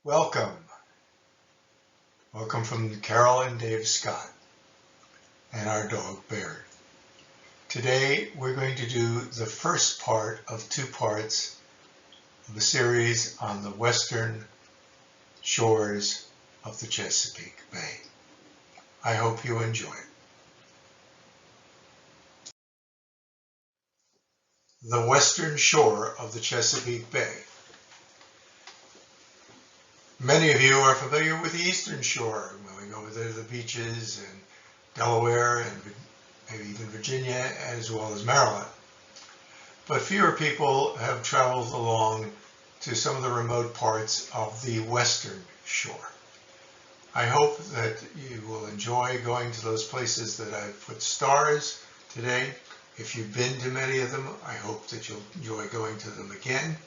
Welcome. Welcome from Carol and Dave Scott and our dog Baird. Today we're going to do the first part of two parts of a series on the western shores of the Chesapeake Bay. I hope you enjoy it. The western shore of the Chesapeake Bay. Many of you are familiar with the eastern shore, going over there to the beaches in Delaware and maybe even Virginia, as well as Maryland. But fewer people have traveled along to some of the remote parts of the western shore. I hope that you will enjoy going to those places that I've put stars today. If you've been to many of them, I hope that you'll enjoy going to them again.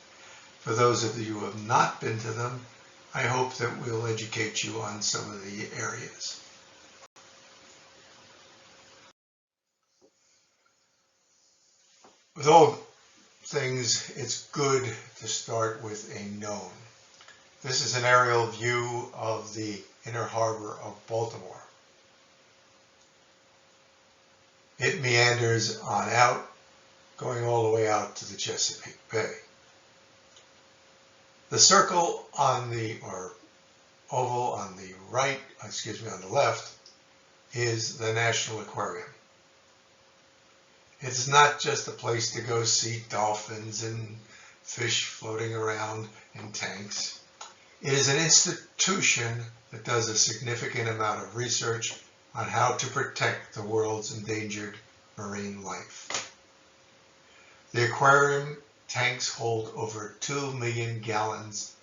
For those of you who have not been to them, I hope that we'll educate you on some of the areas. With all things, it's good to start with a known. This is an aerial view of the inner harbor of Baltimore. It meanders on out, going all the way out to the Chesapeake Bay. The circle on the, or oval on the right, on the left, is the National Aquarium. It's not just a place to go see dolphins and fish floating around in tanks. It is an institution that does a significant amount of research on how to protect the world's endangered marine life. The aquarium tanks hold over 2 million gallons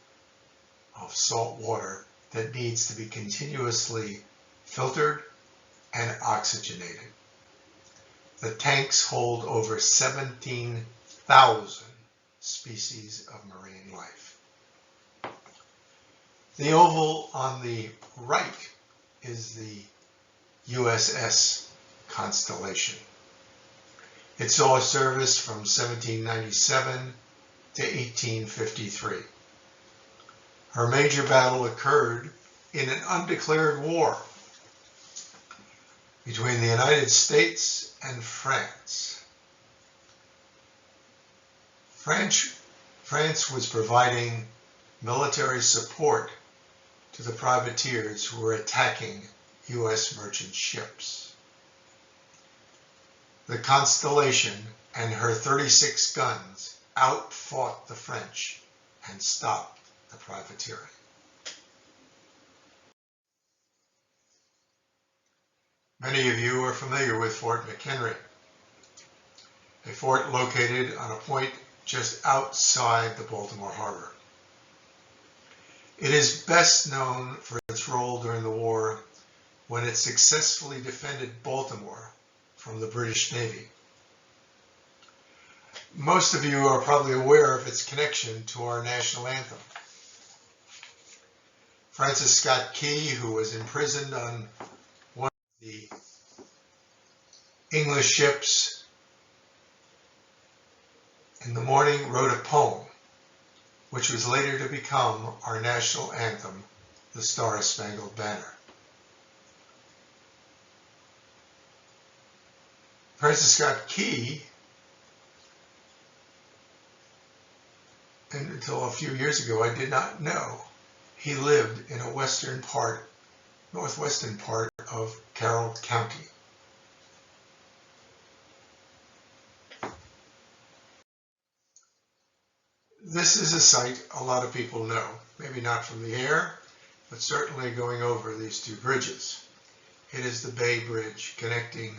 of salt water that needs to be continuously filtered and oxygenated. The tanks hold over 17,000 species of marine life. The oval on the right is the USS Constellation. It saw service from 1797 to 1853. Her major battle occurred in an undeclared war between the United States and France. France was providing military support to the privateers who were attacking U.S. merchant ships. The Constellation and her 36 guns outfought the French and stopped the privateering. Many of you are familiar with Fort McHenry, a fort located on a point just outside the Baltimore Harbor. It is best known for its role during the war when it successfully defended Baltimore from the British Navy. Most of you are probably aware of its connection to our national anthem. Francis Scott Key, who was imprisoned on one of the English ships in the morning, wrote a poem which was later to become our national anthem, the Star-Spangled Banner. Francis Scott Key, and until a few years ago I did not know, he lived in a northwestern part of Carroll County. This is a site a lot of people know, maybe not from the air, but certainly going over these two bridges. It is the Bay Bridge connecting,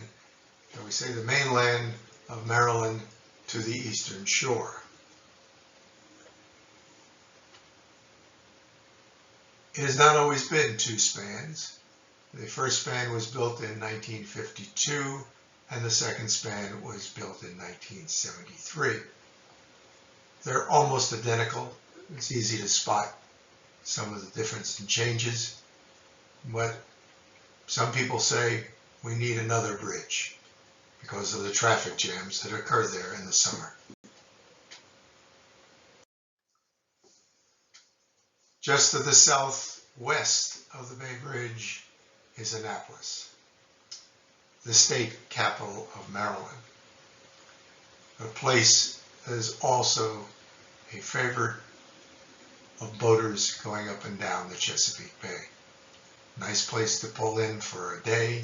shall we say, the mainland of Maryland to the eastern shore. It has not always been two spans. The first span was built in 1952 and the second span was built in 1973. They're almost identical. It's easy to spot some of the difference and changes, but some people say we need another bridge because of the traffic jams that occur there in the summer. Just to the southwest of the Bay Bridge is Annapolis, the state capital of Maryland, a place that is also a favorite of boaters going up and down the Chesapeake Bay. Nice place to pull in for a day,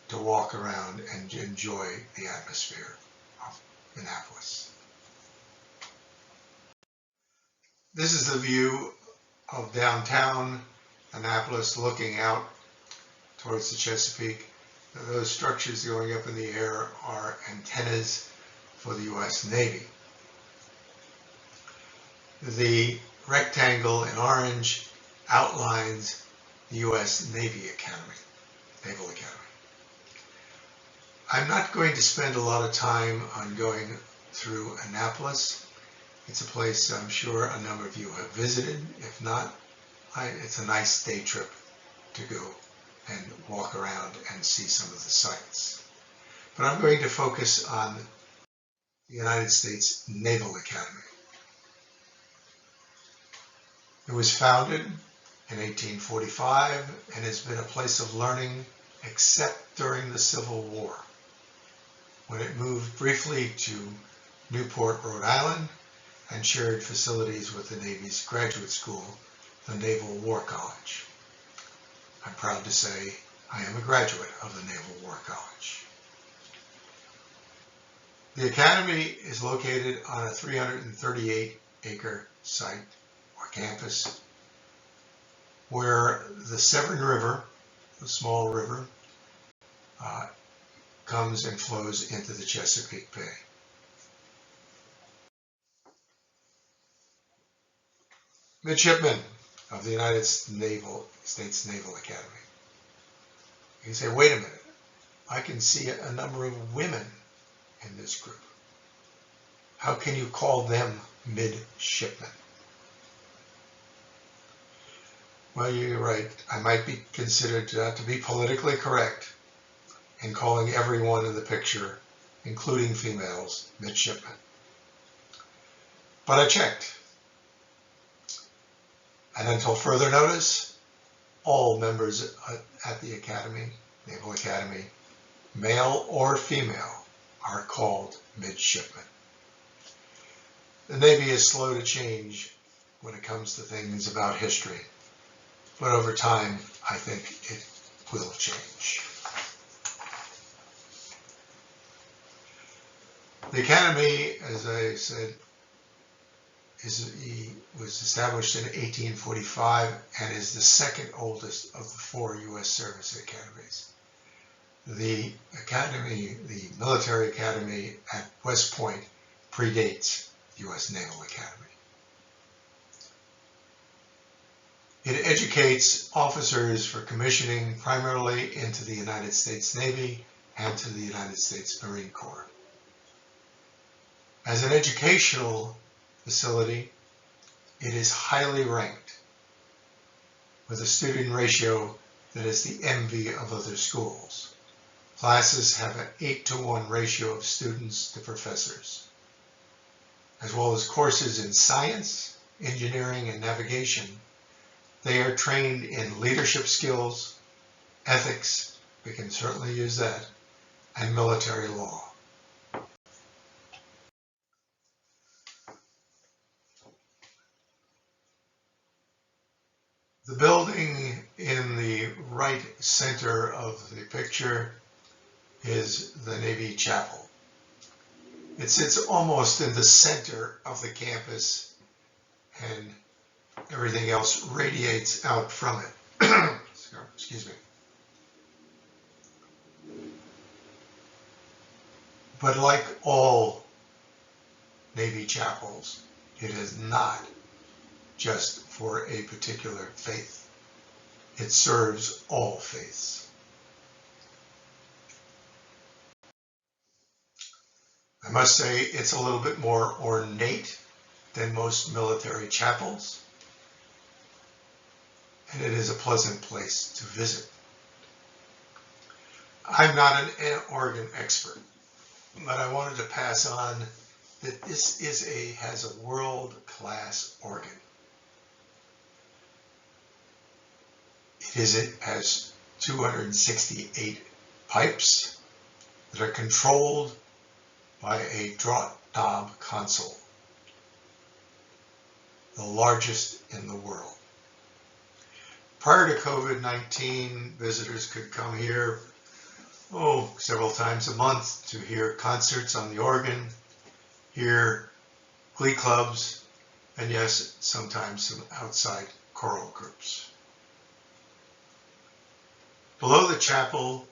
to walk around and enjoy the atmosphere of Annapolis. This is the view of downtown Annapolis looking out towards the Chesapeake. Those structures going up in the air are antennas for the U.S. Navy. The rectangle in orange outlines the U.S. Naval Academy. I'm not going to spend a lot of time on going through Annapolis. It's a place I'm sure a number of you have visited. If not, it's a nice day trip to go and walk around and see some of the sights. But I'm going to focus on the United States Naval Academy. It was founded in 1845 and has been a place of learning except during the Civil War, when it moved briefly to Newport, Rhode Island, and shared facilities with the Navy's graduate school, the Naval War College. I'm proud to say I am a graduate of the Naval War College. The Academy is located on a 338-acre site or campus where the Severn River, the small river, comes and flows into the Chesapeake Bay. Midshipmen of the United States Naval Academy. You say, wait a minute, I can see a number of women in this group. How can you call them midshipmen? Well, you're right. I might be considered to be politically correct in calling everyone in the picture, including females, midshipmen. But I checked. And until further notice, all members at the Academy, Naval Academy, male or female, are called midshipmen. The Navy is slow to change when it comes to things about history, but over time, I think it will change. The Academy, as I said, was established in 1845 and is the second oldest of the 4 U.S. Service Academies. The Academy, the Military Academy at West Point, predates the U.S. Naval Academy. It educates officers for commissioning primarily into the United States Navy and to the United States Marine Corps. As an educational facility, it is highly ranked, with a student ratio that is the envy of other schools. Classes have an 8-to-1 ratio of students to professors, as well as courses in science, engineering, and navigation. They are trained in leadership skills, ethics, we can certainly use that, and military law. The building in the right center of the picture is the Navy Chapel. It sits almost in the center of the campus, and everything else radiates out from it. Excuse me. But like all Navy chapels, it is not just for a particular faith. It serves all faiths. I must say it's a little bit more ornate than most military chapels, and it is a pleasant place to visit. I'm not an organ expert, but I wanted to pass on that this has a world-class organ. It has 268 pipes that are controlled by a draught knob console, the largest in the world. Prior to COVID-19, visitors could come here several times a month to hear concerts on the organ, hear glee clubs, and yes, sometimes some outside choral groups. Below the chapel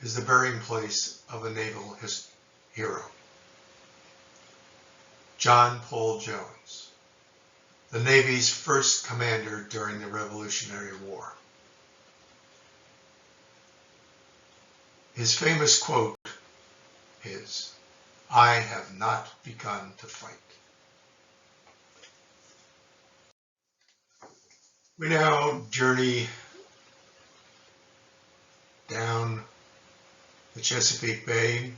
is the burying place of a naval hero, John Paul Jones, the Navy's first commander during the Revolutionary War. His famous quote is, "I have not begun to fight." We now journey down the Chesapeake Bay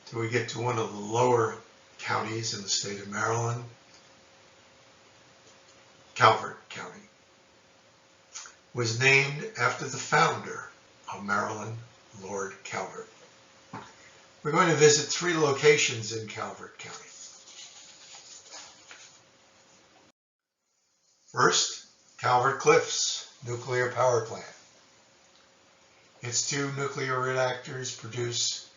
till we get to one of the lower counties in the state of Maryland, Calvert County. It was named after the founder of Maryland, Lord Calvert. We're going to visit 3 locations in Calvert County. First, Calvert Cliffs Nuclear Power Plant. Its 2 nuclear reactors produce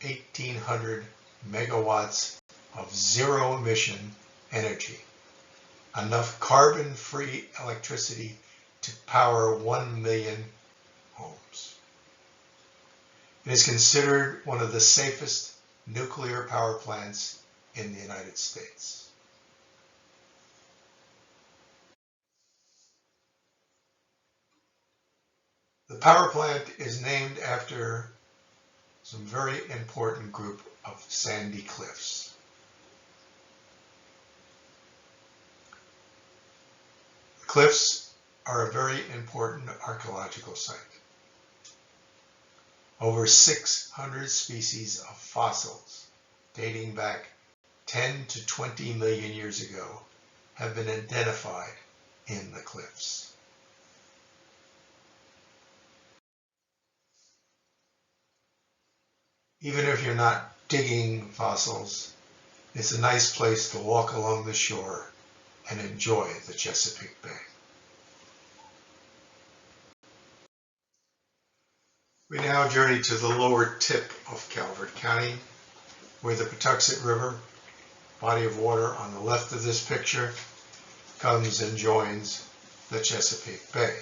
1,800 megawatts of zero-emission energy, enough carbon-free electricity to power 1 million homes. It is considered one of the safest nuclear power plants in the United States. The power plant is named after some very important group of sandy cliffs. The cliffs are a very important archaeological site. Over 600 species of fossils dating back 10 to 20 million years ago have been identified in the cliffs. Even if you're not digging fossils, it's a nice place to walk along the shore and enjoy the Chesapeake Bay. We now journey to the lower tip of Calvert County, where the Patuxent River, body of water on the left of this picture, comes and joins the Chesapeake Bay.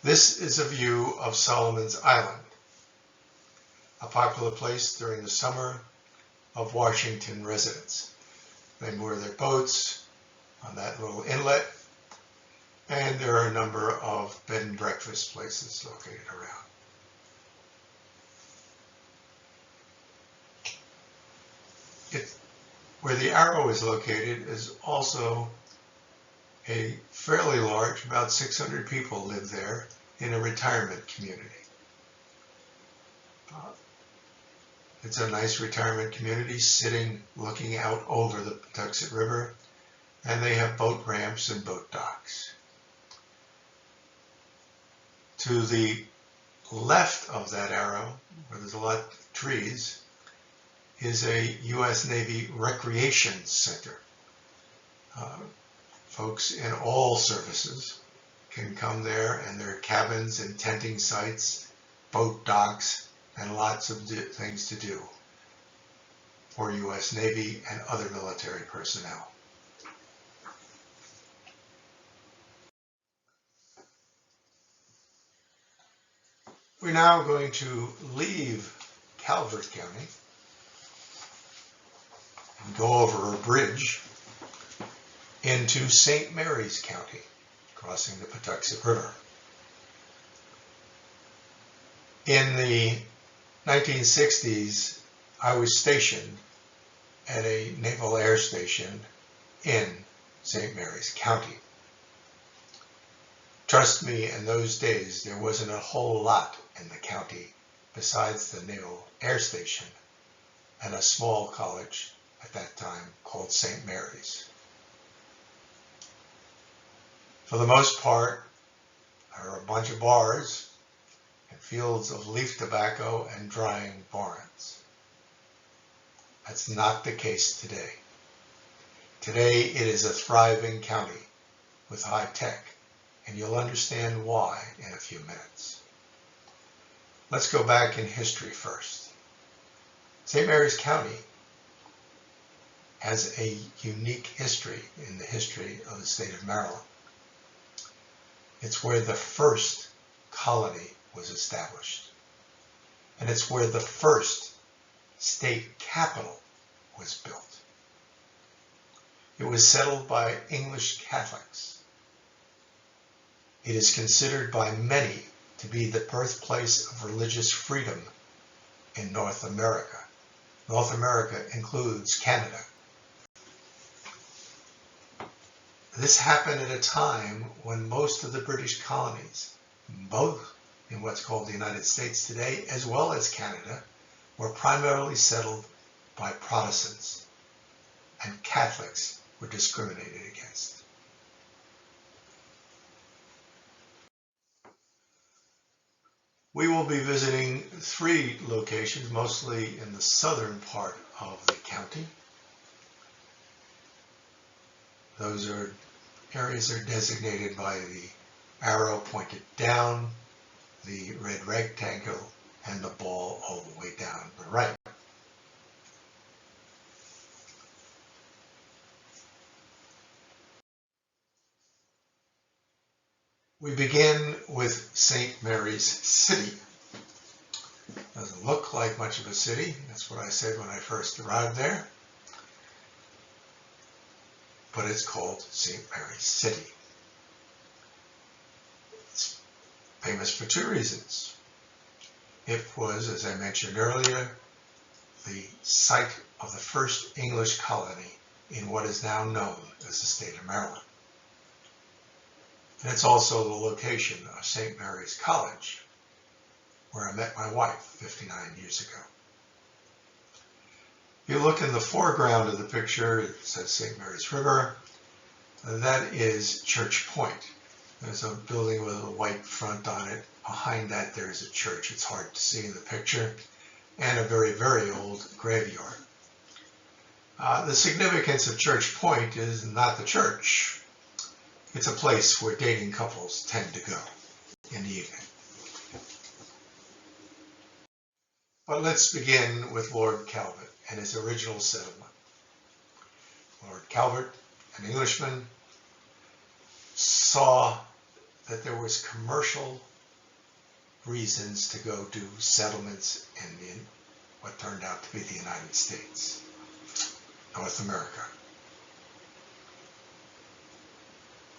This is a view of Solomon's Island, a popular place during the summer of Washington residents. They moor their boats on that little inlet, and there are a number of bed and breakfast places located around. Where the arrow is located is also a fairly large, about 600 people live there in a retirement community. It's a nice retirement community sitting, looking out over the Patuxent River, and they have boat ramps and boat docks. To the left of that arrow, where there's a lot of trees, is a U.S. Navy Recreation Center. Folks in all services can come there, and there are cabins and tenting sites, boat docks, and lots of things to do for U.S. Navy and other military personnel. We're now going to leave Calvert County and go over a bridge into St. Mary's County, crossing the Patuxent River. In the 1960s, I was stationed at a naval air station in St. Mary's County. Trust me, in those days, there wasn't a whole lot in the county besides the naval air station and a small college at that time called St. Mary's. For the most part, There are a bunch of bars and fields of leaf tobacco and drying barns. That's not the case today. Today it is a thriving county with high tech, and you'll understand why in a few minutes. Let's go back in history first. St. Mary's County has a unique history in the history of the state of Maryland. It's where the first colony was established, and it's where the first state capital was built. It was settled by English Catholics. It is considered by many to be the birthplace of religious freedom in North America. North America includes Canada. This happened at a time when most of the British colonies, both in what's called the United States today, as well as Canada, were primarily settled by Protestants, and Catholics were discriminated against. We will be visiting 3 locations, mostly in the southern part of the county. Those areas are designated by the arrow pointed down, the red rectangle, and the ball all the way down the right. We begin with St. Mary's City. Doesn't look like much of a city. That's what I said when I first arrived there. But it's called St. Mary's City. It's famous for 2 reasons. It was, as I mentioned earlier, the site of the first English colony in what is now known as the state of Maryland. And it's also the location of St. Mary's College, where I met my wife 59 years ago. If you look in the foreground of the picture, it says St. Mary's River. That is Church Point. There's a building with a white front on it. Behind that there's a church. It's hard to see in the picture. And a very, very old graveyard. The significance of Church Point is not the church. It's a place where dating couples tend to go in the evening. But let's begin with Lord Calvert and his original settlement. Lord Calvert, an Englishman, saw that there was commercial reasons to go do settlements in what turned out to be the United States, North America.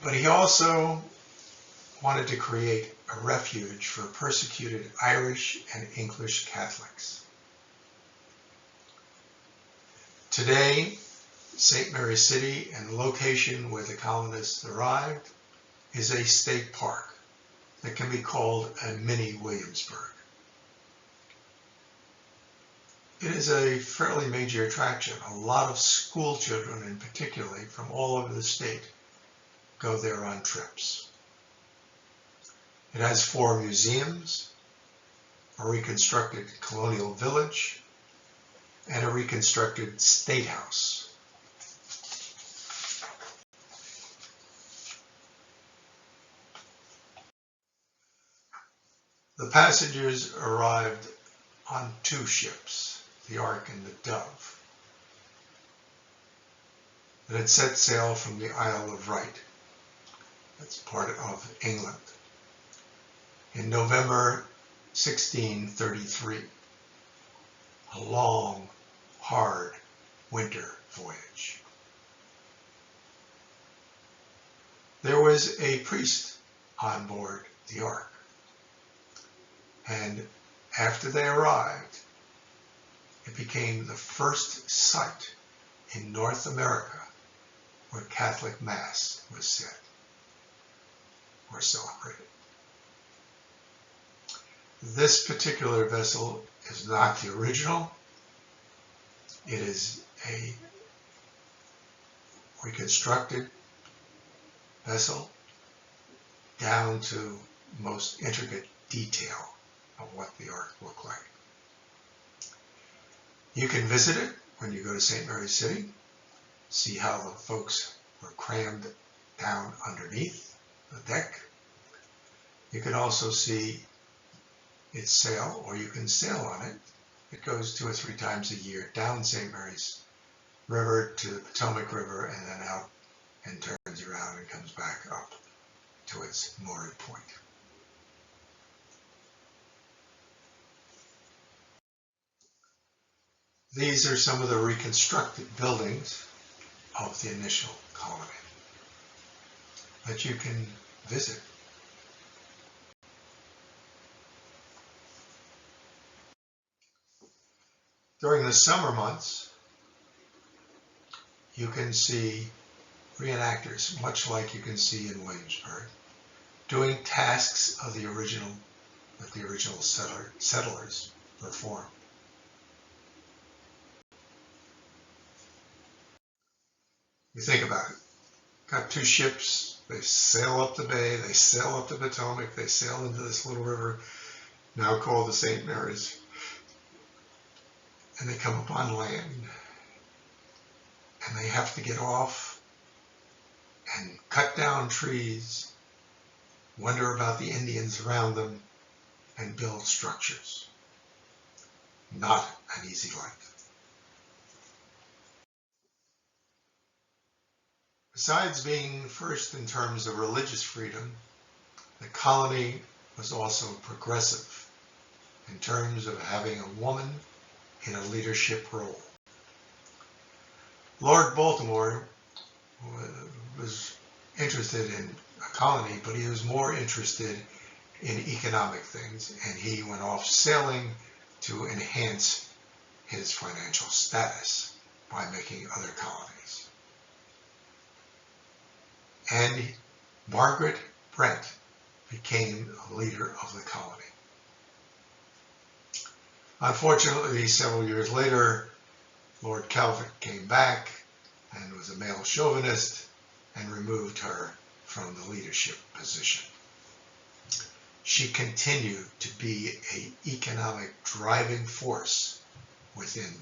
But he also wanted to create a refuge for persecuted Irish and English Catholics. Today, St. Mary's City and the location where the colonists arrived is a state park that can be called a mini Williamsburg. It is a fairly major attraction. A lot of school children, in particular from all over the state, go there on trips. It has 4 museums, a reconstructed colonial village, and a reconstructed state house. The passengers arrived on 2 ships, the Ark and the Dove, that had set sail from the Isle of Wight. That's part of England. In November 1633, a long, hard winter voyage. There was a priest on board the Ark, and after they arrived, it became the first site in North America where Catholic Mass was said or celebrated. This particular vessel is not the original. It is a reconstructed vessel down to most intricate detail of what the ark looked like. You can visit it when you go to St. Mary's City, see how the folks were crammed down underneath the deck. You can also see it sail, or you can sail on it. It goes 2 or 3 times a year down St. Mary's River to the Potomac River and then out and turns around and comes back up to its moored point. These are some of the reconstructed buildings of the initial colony that you can visit. During the summer months, you can see reenactors, much like you can see in Williamsburg, doing tasks of the original settlers performed. You think about it. Got 2 ships, they sail up the bay, they sail up the Potomac, they sail into this little river, now called the St. Mary's, and they come up on land, and they have to get off and cut down trees, wonder about the Indians around them, and build structures. Not an easy life. Besides being first in terms of religious freedom, the colony was also progressive in terms of having a woman in a leadership role. Lord Baltimore was interested in a colony, but he was more interested in economic things, and he went off sailing to enhance his financial status by making other colonies. And Margaret Brent became a leader of the colony. Unfortunately, several years later, Lord Calvert came back and was a male chauvinist and removed her from the leadership position. She continued to be an economic driving force within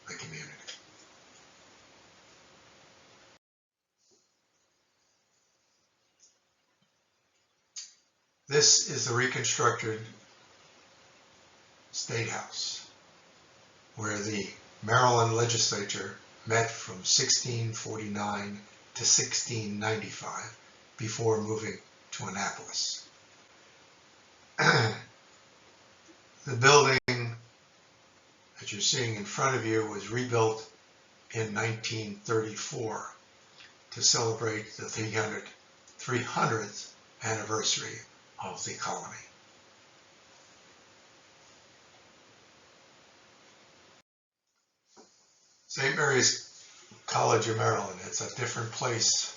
the community. This is the reconstructed State House, where the Maryland legislature met from 1649 to 1695 before moving to Annapolis. The building that you're seeing in front of you was rebuilt in 1934 to celebrate the 300th anniversary of the colony. St. Mary's College of Maryland, it's a different place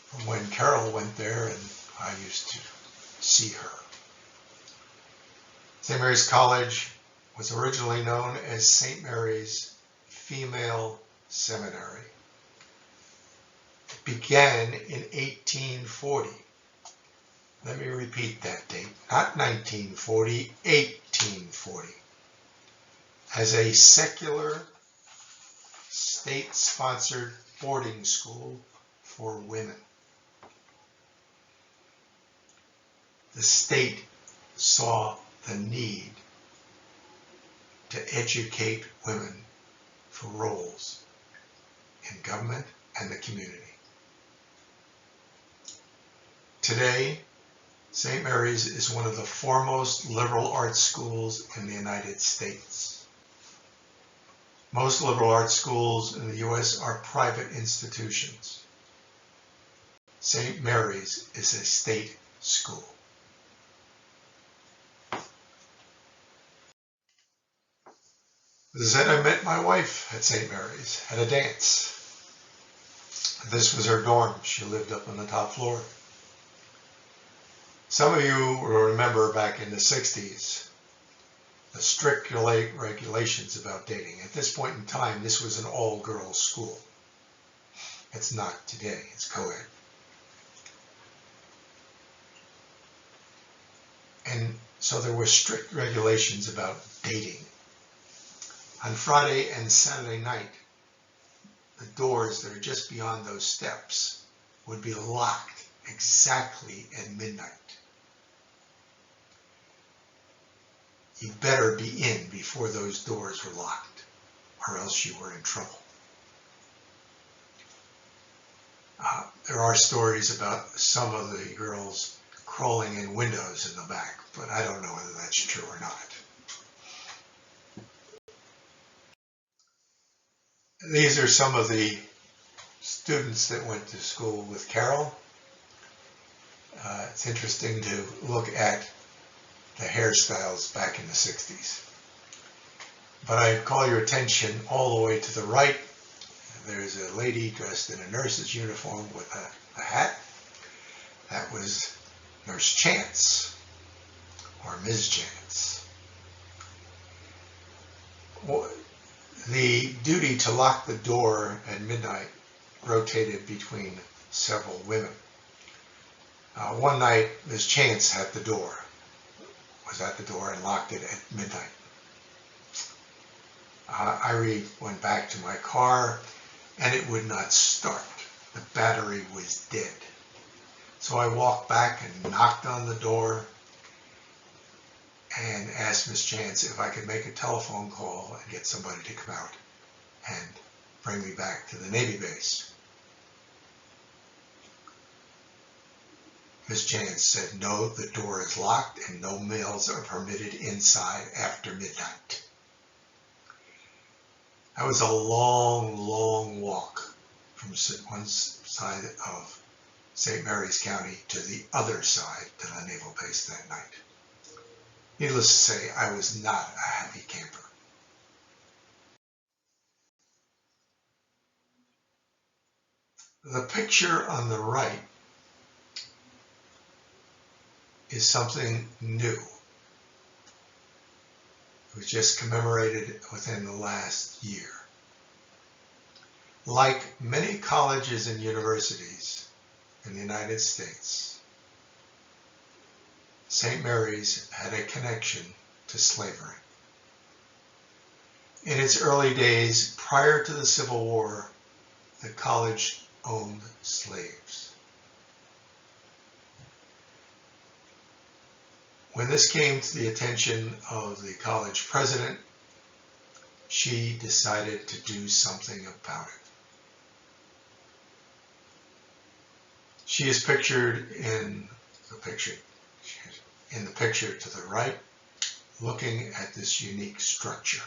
from when Carol went there and I used to see her. St. Mary's College was originally known as St. Mary's Female Seminary. It began in 1840. Let me repeat that date, not 1940, 1840. As a secular, state-sponsored boarding school for women. The state saw the need to educate women for roles in government and the community. Today, St. Mary's is one of the foremost liberal arts schools in the United States. Most liberal arts schools in the U.S. are private institutions. St. Mary's is a state school. As I said, I met my wife at St. Mary's at a dance. This was her dorm. She lived up on the top floor. Some of you will remember back in the 60s, the strict regulations about dating. At this point in time, this was an all-girls school. It's not today, it's co-ed. And so there were strict regulations about dating. On Friday and Saturday night, the doors that are just beyond those steps would be locked exactly at midnight. You better be in before those doors were locked, or else you were in trouble. There are stories about some of the girls crawling in windows in the back, but I don't know whether that's true or not. These are some of the students that went to school with Carol. It's interesting to look at the hairstyles back in the 60s. But I'd call your attention all the way to the right. There's a lady dressed in a nurse's uniform with a hat. That was Nurse Chance, or Ms. Chance. The duty to lock the door at midnight rotated between several women. One night, Ms. Chance was at the door and locked it at midnight. I went back to my car and it would not start. The battery was dead. So I walked back and knocked on the door and asked Miss Chance if I could make a telephone call and get somebody to come out and bring me back to the Navy base. Miss Chance said, "No, the door is locked and no males are permitted inside after midnight." That was a long, long walk from one side of St. Mary's County to the other side to the naval base that night. Needless to say, I was not a happy camper. The picture on the right is something new. It was just commemorated within the last year. Like many colleges and universities in the United States, St. Mary's had a connection to slavery. In its early days, prior to the Civil War, the college owned slaves. When this came to the attention of the college president, she decided to do something about it. She is pictured in the picture to the right, looking at this unique structure.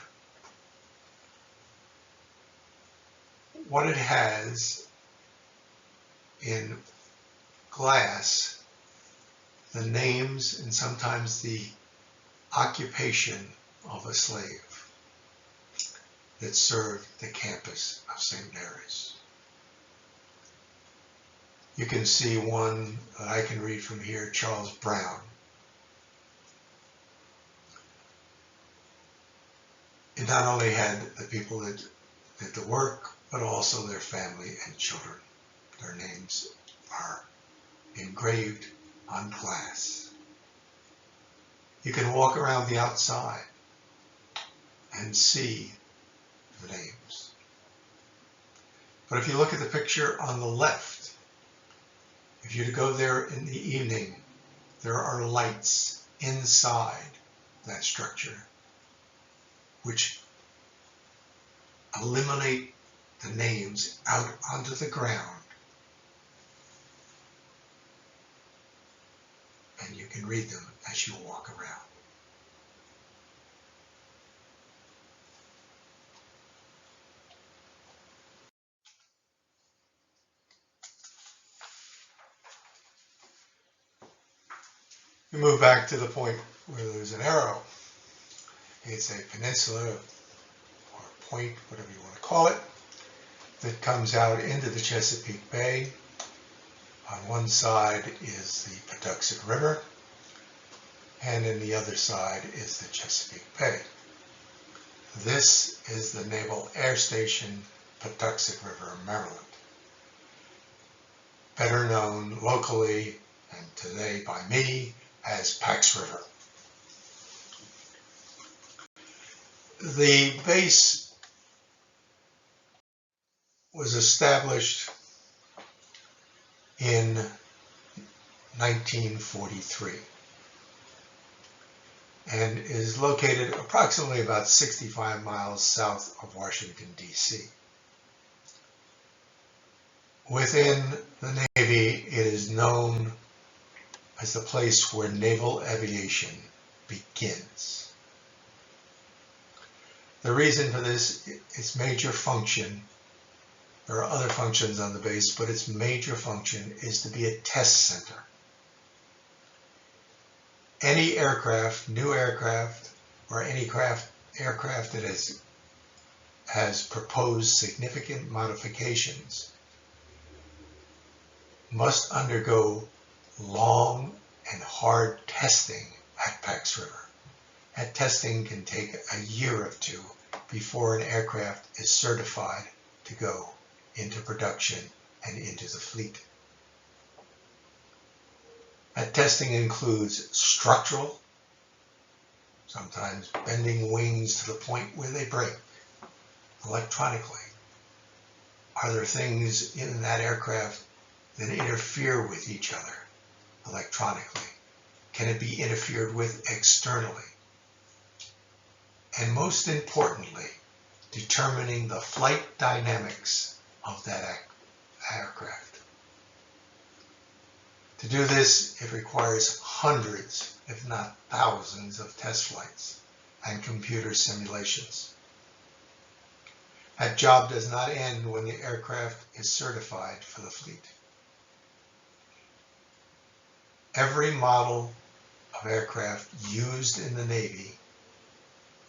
What it has in glass, the names and sometimes the occupation of a slave that served the campus of St. Mary's. You can see one that I can read from here, Charles Brown. It not only had the people that did the work, but also their family and children. Their names are engraved on glass. You can walk around the outside and see the names. But if you look at the picture on the left, if you go there in the evening, there are lights inside that structure which eliminate the names out onto the ground. And you can read them as you walk around. You move back to the point where there's an arrow. It's a peninsula or point, whatever you want to call it, that comes out into the Chesapeake Bay. On one side is the Patuxent River, and in the other side is the Chesapeake Bay. This is the Naval Air Station, Patuxent River, Maryland. Better known locally and today by me as Pax River. The base was established in 1943 and is located approximately about 65 miles south of Washington, D.C. Within the Navy, it is known as the place where naval aviation begins. The reason for this, its major function, there are other functions on the base, but its major function is to be a test center. Any aircraft, new aircraft, or any aircraft that has proposed significant modifications must undergo long and hard testing at Pax River. That testing can take a year or two before an aircraft is certified to go into production and into the fleet. That testing includes structural, sometimes bending wings to the point where they break, electronically. Are there things in that aircraft that interfere with each other electronically? Can it be interfered with externally? And most importantly, determining the flight dynamics of that aircraft. To do this, it requires hundreds, if not thousands, of test flights and computer simulations. That job does not end when the aircraft is certified for the fleet. Every model of aircraft used in the Navy,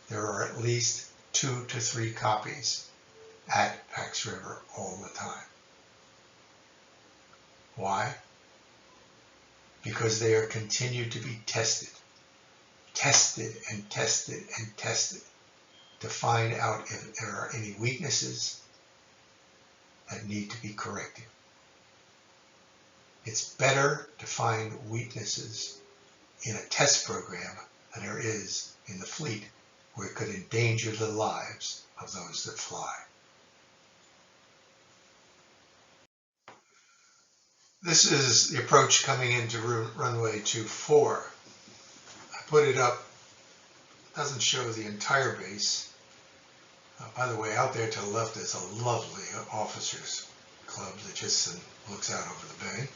there are at least 2 to 3 copies at Pax River all the time. Why? Because they are continued to be tested and tested and tested to find out if there are any weaknesses that need to be corrected. It's better to find weaknesses in a test program than there is in the fleet, where it could endanger the lives of those that fly. This is the approach coming into runway 24. I put it up, it doesn't show the entire base. By the way, out there to the left is a lovely officers club that just looks out over the bay,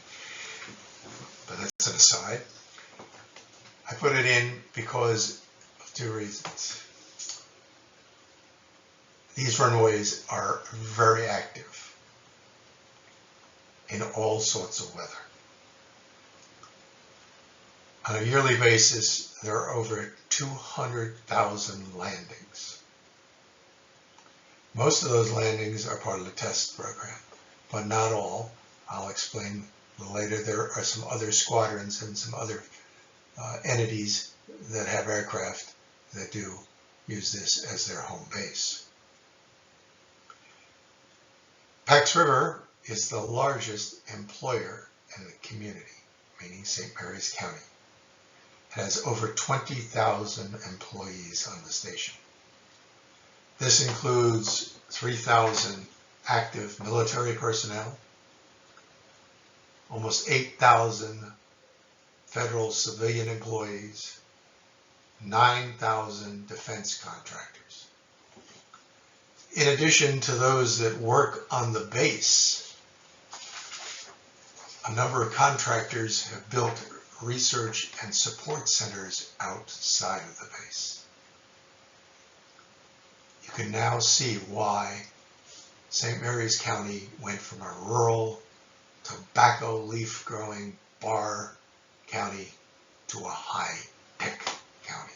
but that's an aside. I put it in because of 2 reasons. These runways are very active in all sorts of weather. On a yearly basis, there are over 200,000 landings. Most of those landings are part of the test program, but not all. I'll explain a little later. There are some other squadrons and some other entities that have aircraft that do use this as their home base. Pax River is the largest employer in the community, meaning St. Mary's County. It has over 20,000 employees on the station. This includes 3,000 active military personnel, almost 8,000 federal civilian employees, 9,000 defense contractors. In addition to those that work on the base, a number of contractors have built research and support centers outside of the base. You can now see why St. Mary's County went from a rural, tobacco leaf growing bar county to a high-tech county.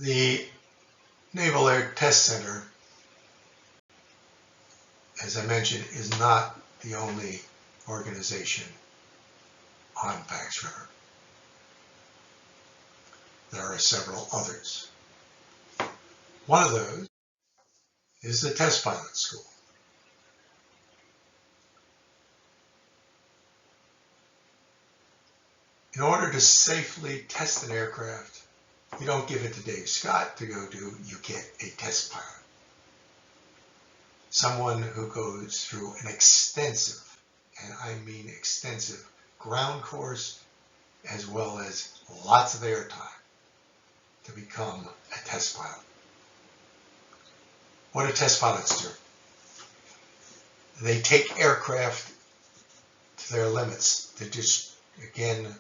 The Naval Air Test Center, as I mentioned, is not the only organization on Pax River. There are several others. One of those is the Test Pilot School. In order to safely test an aircraft, you don't give it to Dave Scott to go do, you get a test pilot. Someone who goes through an extensive, and I mean extensive, ground course as well as lots of airtime to become a test pilot. What do test pilots do? They take aircraft to their limits to just, again,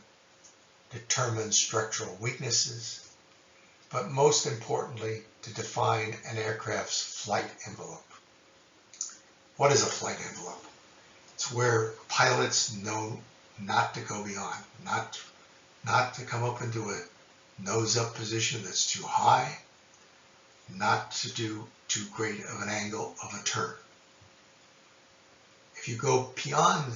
determine structural weaknesses, but most importantly, to define an aircraft's flight envelope. What is a flight envelope? It's where pilots know not to go beyond, not to come up into a nose-up position that's too high, not to do too great of an angle of a turn. If you go beyond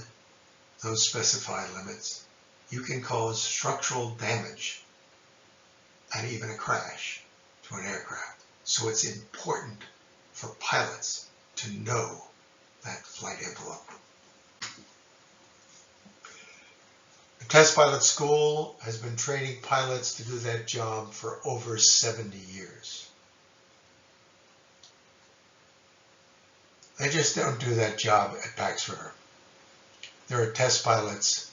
those specified limits, you can cause structural damage and even a crash to an aircraft. So it's important for pilots to know that flight envelope. The Test Pilot School has been training pilots to do that job for over 70 years. They just don't do that job at Pax River. There are test pilots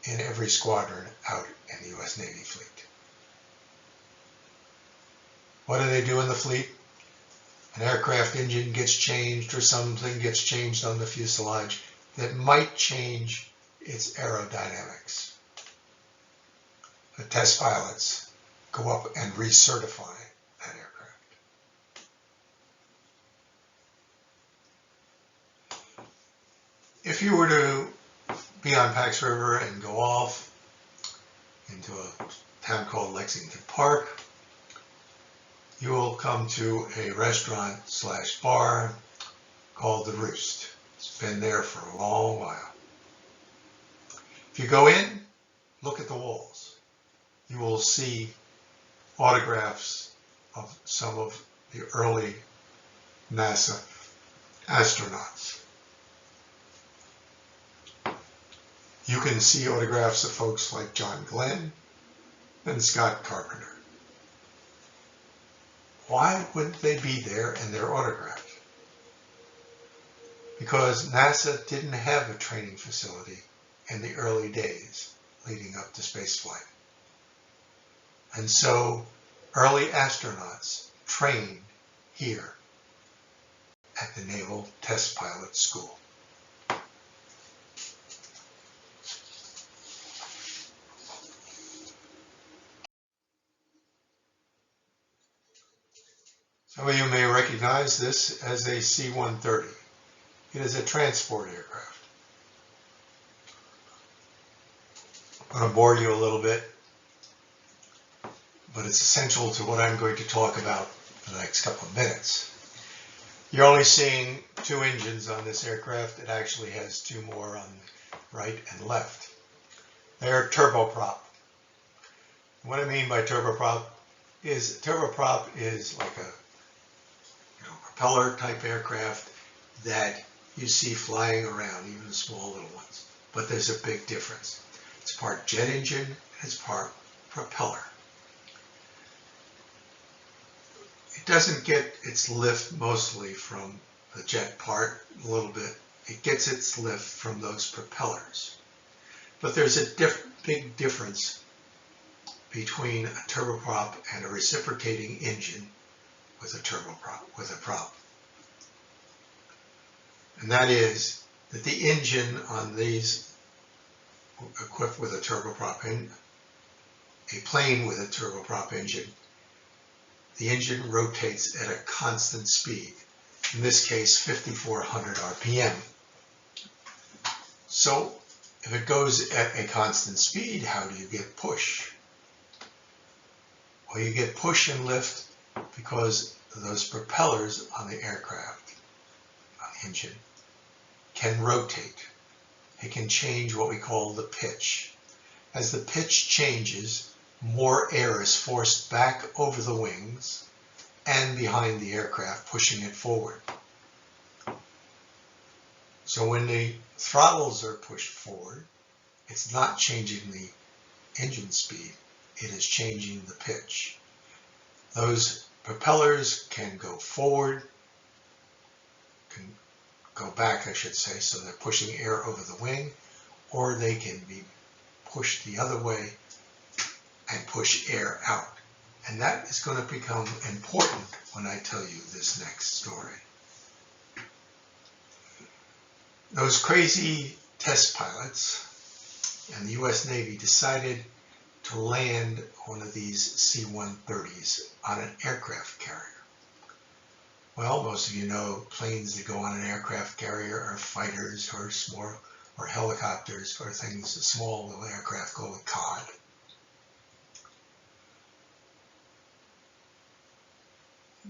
in every squadron out in the U.S. Navy fleet. What do they do in the fleet? An aircraft engine gets changed or something gets changed on the fuselage that might change its aerodynamics. The test pilots go up and recertify that aircraft. If you were to be on Pax River and go off into a town called Lexington Park, you will come to a restaurant/bar called The Roost. It's been there for a long while. If you go in, look at the walls. You will see autographs of some of the early NASA astronauts. You can see autographs of folks like John Glenn and Scott Carpenter. Why wouldn't they be there and they're autographed? Because NASA didn't have a training facility in the early days leading up to spaceflight. And so early astronauts trained here at the Naval Test Pilot School. Some of you may recognize this as a C-130. It is a transport aircraft. I'm going to bore you a little bit, but it's essential to what I'm going to talk about for the next couple of minutes. You're only seeing two engines on this aircraft. It actually has two more on the right and left. They're turboprop. What I mean by turboprop is like a propeller type aircraft that you see flying around, even small little ones. But there's a big difference. It's part jet engine and it's part propeller. It doesn't get its lift mostly from the jet part, a little bit. It gets its lift from those propellers. But there's a big difference between a turboprop and a reciprocating engine with a prop. And that is that the engine on these equipped with a turboprop engine, a plane with a turboprop engine, the engine rotates at a constant speed, in this case 5,400 RPM. So if it goes at a constant speed, how do you get push? Well, you get push and lift because those propellers on the aircraft, on the engine, can rotate. It can change what we call the pitch. As the pitch changes, more air is forced back over the wings and behind the aircraft, pushing it forward. So when the throttles are pushed forward, it's not changing the engine speed, it is changing the pitch. Those propellers can go forward, can go back, I should say, so they're pushing air over the wing, or they can be pushed the other way and push air out. And that is going to become important when I tell you this next story. Those crazy test pilots and the US Navy decided to land one of these C-130s on an aircraft carrier. Well, most of you know planes that go on an aircraft carrier are fighters or small, or helicopters, or things, small little aircraft called a cod.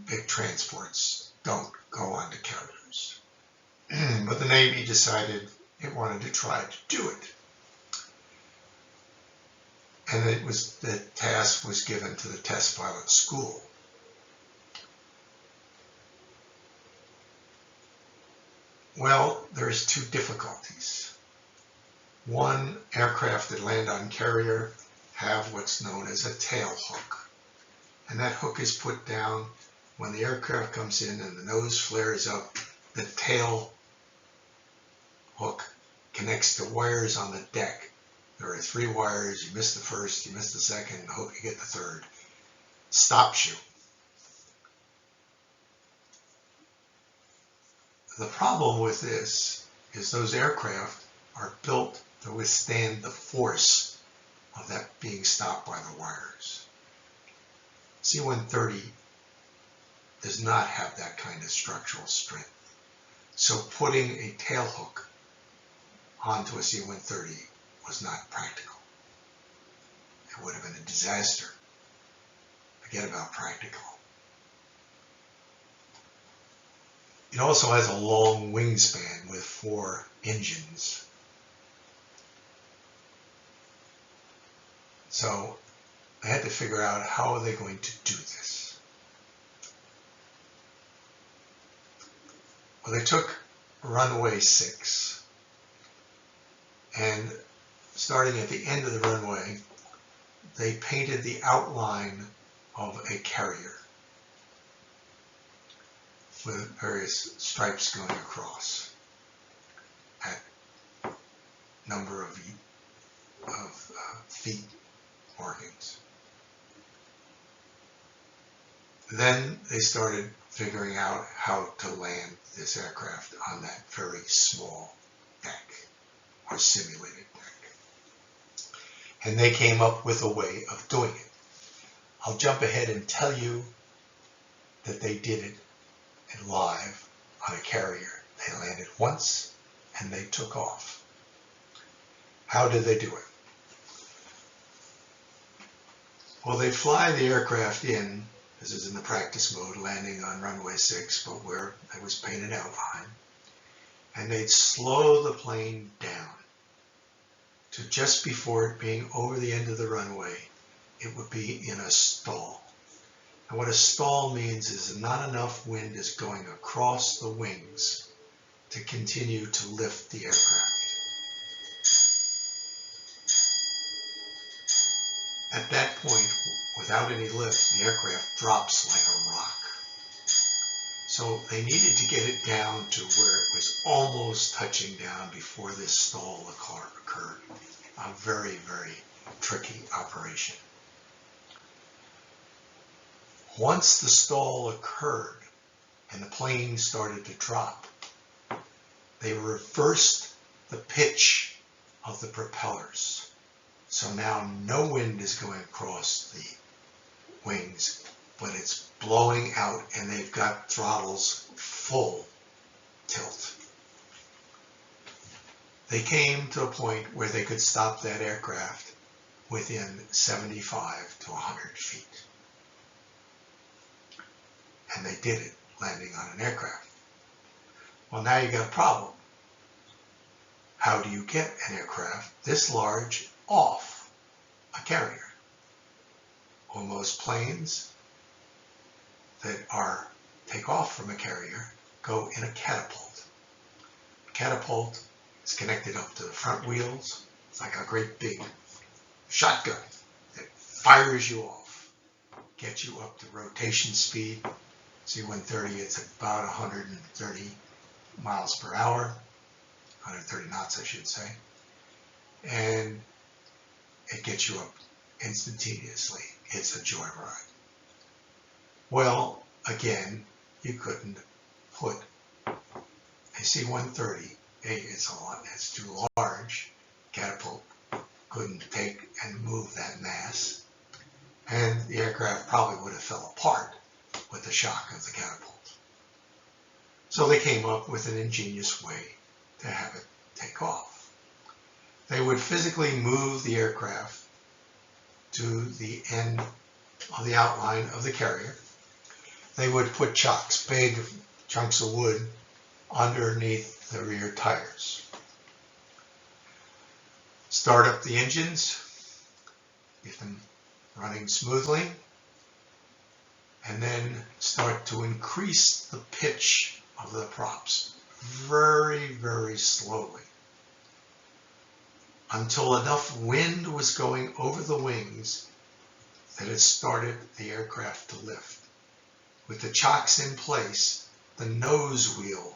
Big transports don't go on to carriers. But the Navy decided it wanted to try to do it. And the task was given to the test pilot school. Well, there's two difficulties. One, aircraft that land on carrier have what's known as a tail hook. And that hook is put down when the aircraft comes in and the nose flares up. The tail hook connects to wires on the deck. There are 3 wires. You miss the first, you miss the second, hope you get the third. Stops you. The problem with this is those aircraft are built to withstand the force of that being stopped by the wires. C-130 does not have that kind of structural strength. So putting a tail hook onto a C-130 was not practical. It would have been a disaster. Forget about practical. It also has a long wingspan with 4 engines. So they had to figure out how are they going to do this. Well, they took runway 6 and starting at the end of the runway, they painted the outline of a carrier with various stripes going across at number of feet markings. Then they started figuring out how to land this aircraft on that very small deck, or simulated deck. And they came up with a way of doing it. I'll jump ahead and tell you that they did it live on a carrier. They landed once and they took off. How did they do it? Well, they fly the aircraft in. This is in the practice mode, landing on runway 6, but where it was painted outline. And they'd slow the plane down to just before it being over the end of the runway, it would be in a stall. And what a stall means is not enough wind is going across the wings to continue to lift the aircraft. At that point, without any lift, the aircraft drops like a rock. So they needed to get it down to where it was almost touching down before this stall occurred. A very, very tricky operation. Once the stall occurred and the plane started to drop, they reversed the pitch of the propellers. So now no wind is going across the wings, but it's blowing out and they've got throttles full tilt. They came to a point where they could stop that aircraft within 75 to 100 feet. And they did it, landing on an aircraft. Well, now you got a problem. How do you get an aircraft this large off a carrier? Well, most planes that take off from a carrier go in a catapult. A catapult is connected up to the front wheels. It's like a great big shotgun that fires you off, gets you up to rotation speed. C-130, it's about 130 miles per hour, 130 knots, I should say, and it gets you up instantaneously. It's a joyride. Well, again, you couldn't put a C-130, it's too large, catapult couldn't take and move that mass, and the aircraft probably would have fell apart with the shock of the catapult. So they came up with an ingenious way to have it take off. They would physically move the aircraft to the end of the outline of the carrier. They would put chocks, big chunks of wood, underneath the rear tires. Start up the engines, get them running smoothly, and then start to increase the pitch of the props very, very slowly until enough wind was going over the wings that it started the aircraft to lift. With the chocks in place, the nose wheel,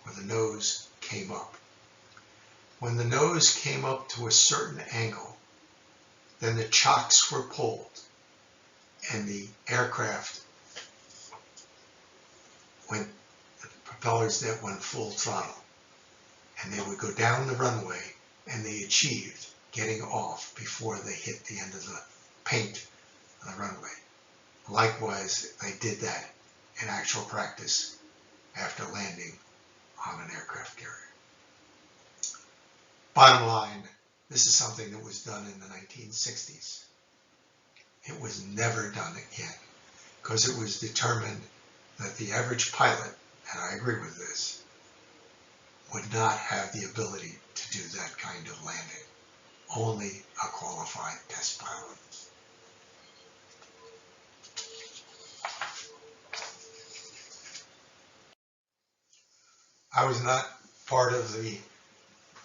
or the nose, came up. When the nose came up to a certain angle, then the chocks were pulled and the aircraft went, the propellers that went full throttle, and they would go down the runway, and they achieved getting off before they hit the end of the paint of the runway. Likewise, they did that in actual practice after landing on an aircraft carrier. Bottom line, this is something that was done in the 1960s. It was never done again because it was determined that the average pilot, and I agree with this, would not have the ability to do that kind of landing. Only a qualified test pilot. I was not part of the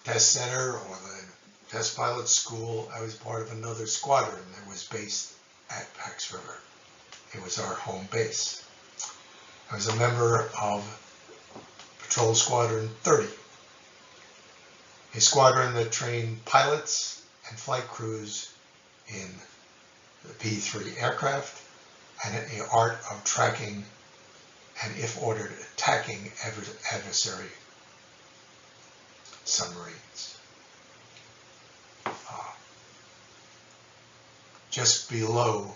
test center or the test pilot school. I was part of another squadron that was based at Pax River. It was our home base. I was a member of Patrol Squadron 30, a squadron that trained pilots and flight crews in the P-3 aircraft and an art of tracking and, if ordered, attacking adversary submarines. Just below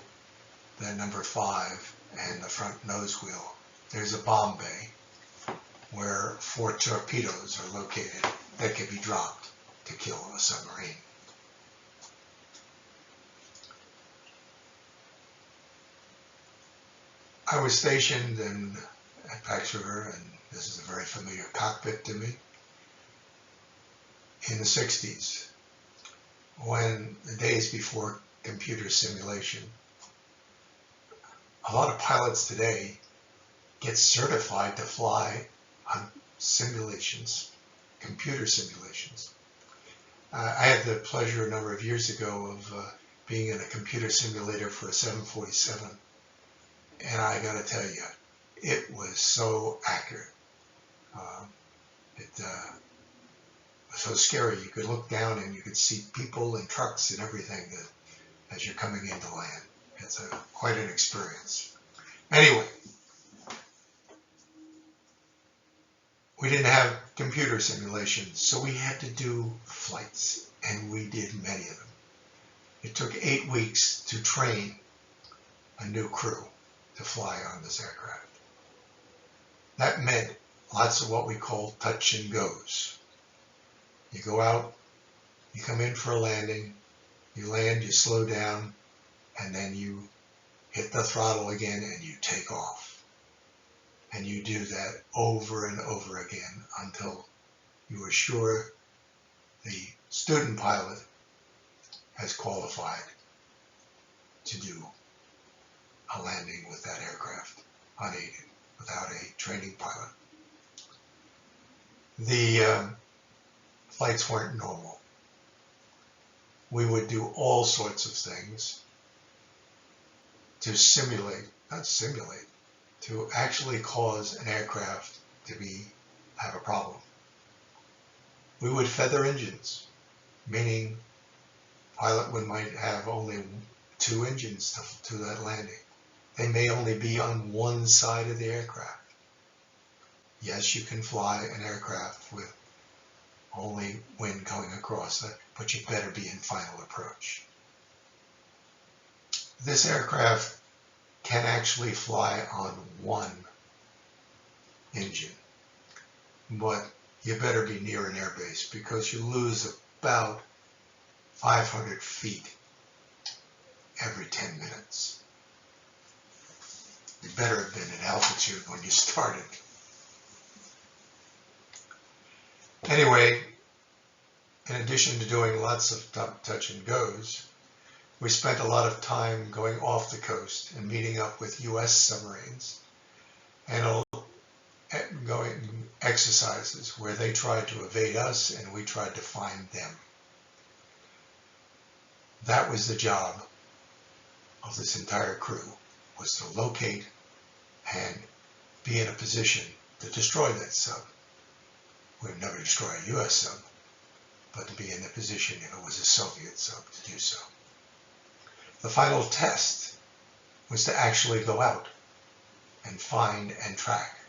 the number 5 and the front nose wheel, there's a bomb bay where 4 torpedoes are located that can be dropped to kill a submarine. I was stationed at Pax River, and this is a very familiar cockpit to me, in the 60s, when the days before computer simulation. A lot of pilots today get certified to fly on simulations, computer simulations. I had the pleasure a number of years ago of being in a computer simulator for a 747, and I gotta tell you, it was so accurate. It was so scary. You could look down and you could see people and trucks and everything as you're coming into land. It's quite an experience. Anyway, we didn't have computer simulations, so we had to do flights, and we did many of them. It took 8 weeks to train a new crew to fly on this aircraft. That meant lots of what we call touch and goes. You go out, you come in for a landing, you land, you slow down, and then you hit the throttle again and you take off. And you do that over and over again until you are sure the student pilot has qualified to do a landing with that aircraft unaided, without a training pilot. The flights weren't normal. we would do all sorts of things to simulate, not simulate, to actually cause an aircraft to have a problem. We would feather engines, meaning pilot might have only 2 engines to that landing. They may only be on one side of the aircraft. Yes, you can fly an aircraft with only wind going across it, but you better be in final approach. This aircraft can actually fly on one engine, but you better be near an airbase because you lose about 500 feet every 10 minutes. You better have been at altitude when you started. Anyway, in addition to doing lots of touch and goes, we spent a lot of time going off the coast and meeting up with U.S. submarines and going exercises where they tried to evade us and we tried to find them. That was the job of this entire crew, was to locate and be in a position to destroy that sub. We'd never destroy a U.S. sub, but to be in the position if it was a Soviet sub to do so. The final test was to actually go out and find and track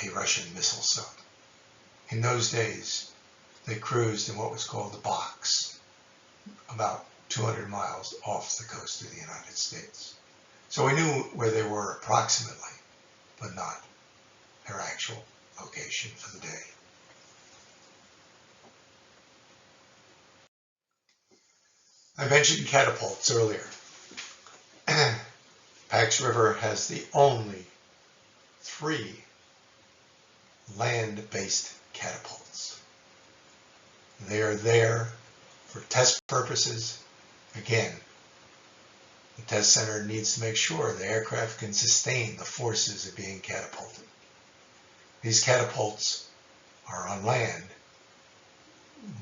a Russian missile sub. In those days, they cruised in what was called the box, about 200 miles off the coast of the United States. So we knew where they were approximately, but not their actual location for the day. I mentioned catapults earlier. Pax River has the only 3 land-based catapults. They are there for test purposes. Again, the test center needs to make sure the aircraft can sustain the forces of being catapulted. These catapults are on land,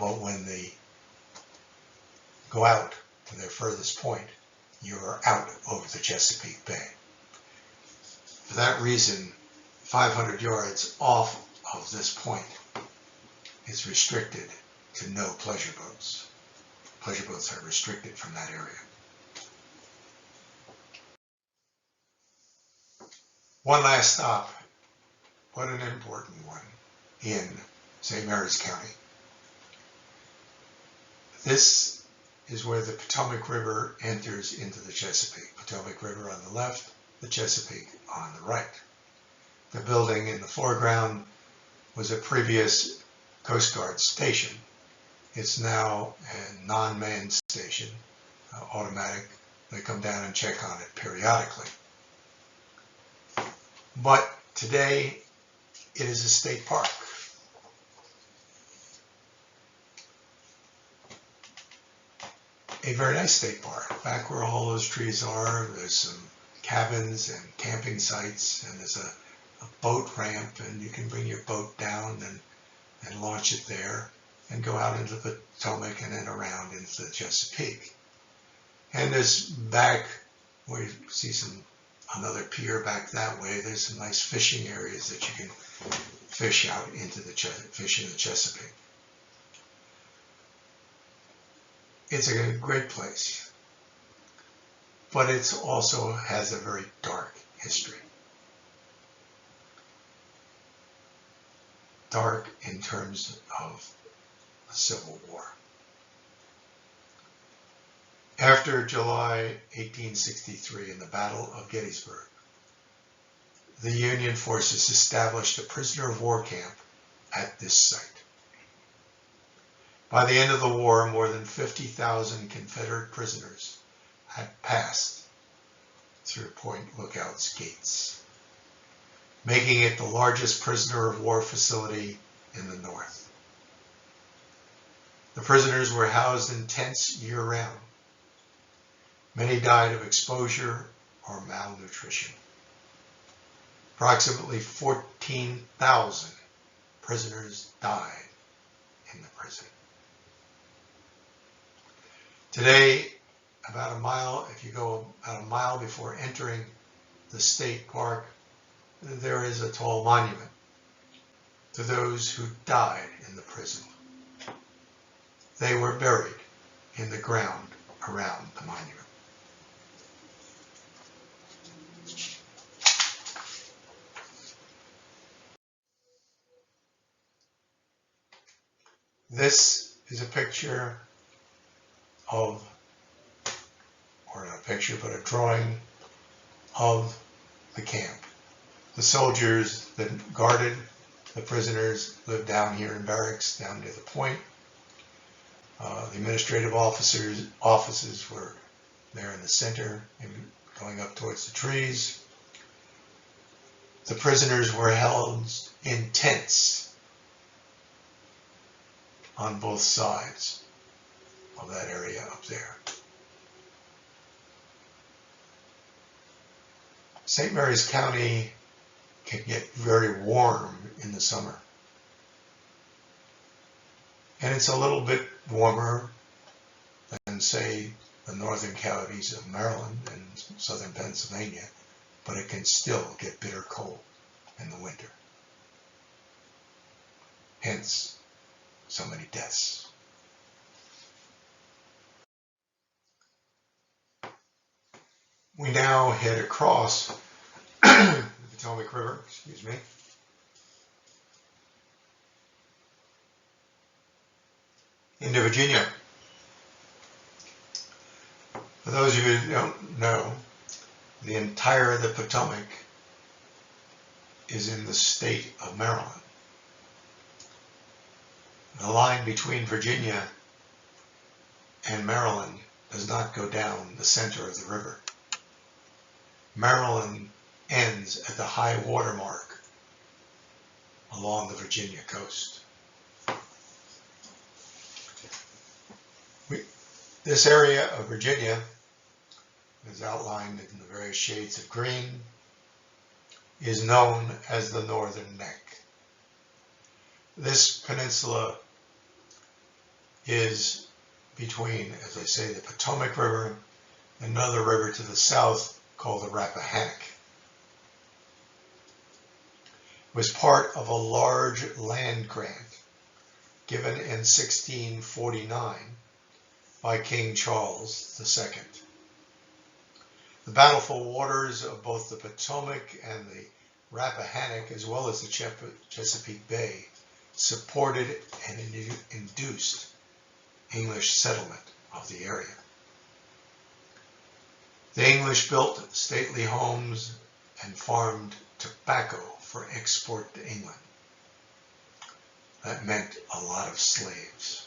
but when they go out to their furthest point, you're out over the Chesapeake Bay. For that reason, 500 yards off of this point is restricted to no pleasure boats. Pleasure boats are restricted from that area. One last stop, but an important one, in St. Mary's County. This is where the Potomac River enters into the Chesapeake. Potomac River on the left, the Chesapeake on the right. The building in the foreground was a previous Coast Guard station. It's now a non-manned station, automatic. They come down and check on it periodically. But today, it is a state park. A very nice state park. Back where all those trees are, there's some cabins and camping sites, and there's a boat ramp, and you can bring your boat down and launch it there and go out into the Potomac and then around into the Chesapeake. And there's back where you see another pier back that way, there's some nice fishing areas that you can fish out into fish in the Chesapeake. It's a great place, but it also has a very dark history. Dark in terms of the Civil War. After July 1863 in the Battle of Gettysburg, the Union forces established a prisoner of war camp at this site. By the end of the war, more than 50,000 Confederate prisoners had passed through Point Lookout's gates, making it the largest prisoner of war facility in the North. The prisoners were housed in tents year-round. Many died of exposure or malnutrition. Approximately 14,000 prisoners died in the prison. Today, about a mile, if you go about a mile before entering the state park, there is a tall monument to those who died in the prison. They were buried in the ground around the monument. This is a picture of, or not a picture, but a drawing of the camp. The soldiers that guarded the prisoners lived down here in barracks, down near the point. The administrative offices were there in the center, and going up towards the trees. The prisoners were held in tents on both sides of that area up there. St. Mary's County can get very warm in the summer. And it's a little bit warmer than, say, the northern counties of Maryland and southern Pennsylvania, but it can still get bitter cold in the winter. Hence, so many deaths. We now head across the Potomac River, into Virginia. For those of you who don't know, the entire of the Potomac is in the state of Maryland. The line between Virginia and Maryland does not go down the center of the river. Maryland ends at the high water mark along the Virginia coast. This area of Virginia is outlined in the various shades of green, is known as the Northern Neck. This peninsula is between, as I say, the Potomac River and another river to the south called the Rappahannock. It was part of a large land grant given in 1649 by King Charles II. The bountiful waters of both the Potomac and the Rappahannock, as well as the Chesapeake Bay, supported and induced English settlement of the area. The English built stately homes and farmed tobacco for export to England. That meant a lot of slaves.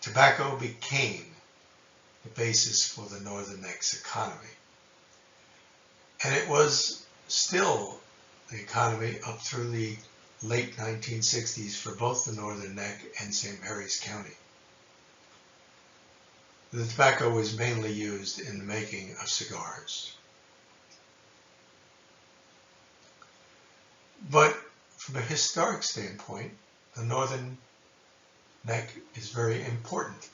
Tobacco became the basis for the Northern Neck's economy. And it was still the economy up through the late 1960s for both the Northern Neck and St. Mary's County. The tobacco was mainly used in the making of cigars. But from a historic standpoint, the Northern Neck is very important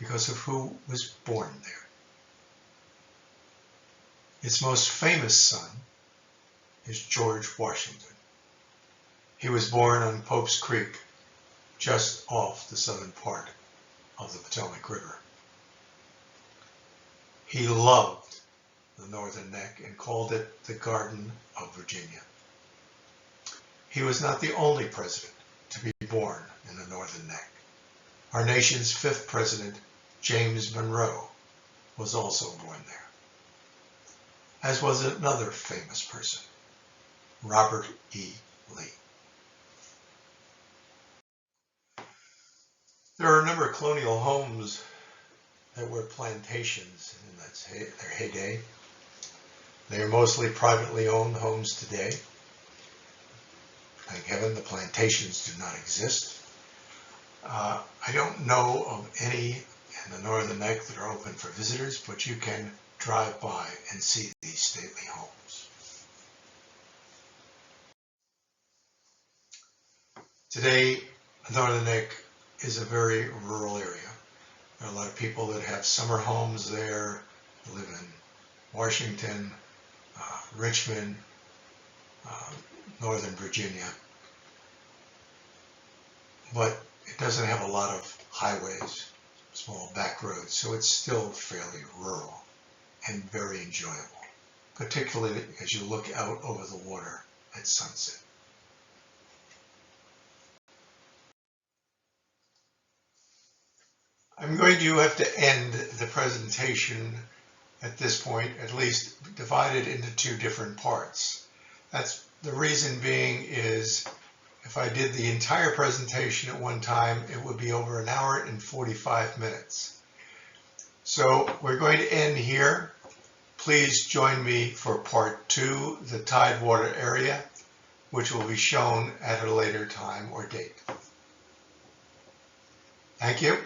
because of who was born there. Its most famous son is George Washington. He was born on Pope's Creek, just off the southern part of the Potomac River. He loved the Northern Neck and called it the Garden of Virginia. He was not the only president to be born in the Northern Neck. Our nation's fifth president, James Monroe, was also born there, as was another famous person, Robert E. Lee. There are a number of colonial homes that were plantations in their heyday. They are mostly privately owned homes today. Thank heaven the plantations do not exist. I don't know of any in the Northern Neck that are open for visitors, but you can drive by and see these stately homes. Today, Northern Neck is a very rural area. There are a lot of people that have summer homes there, live in Washington, Richmond, Northern Virginia. But it doesn't have a lot of highways, small back roads, so it's still fairly rural and very enjoyable, particularly as you look out over the water at sunset. I'm going to have to end the presentation at this point, at least divided into two different parts. That's the reason being is if I did the entire presentation at one time, it would be over 1 hour and 45 minutes. So we're going to end here. Please join me for part 2, the Tidewater area, which will be shown at a later time or date. Thank you.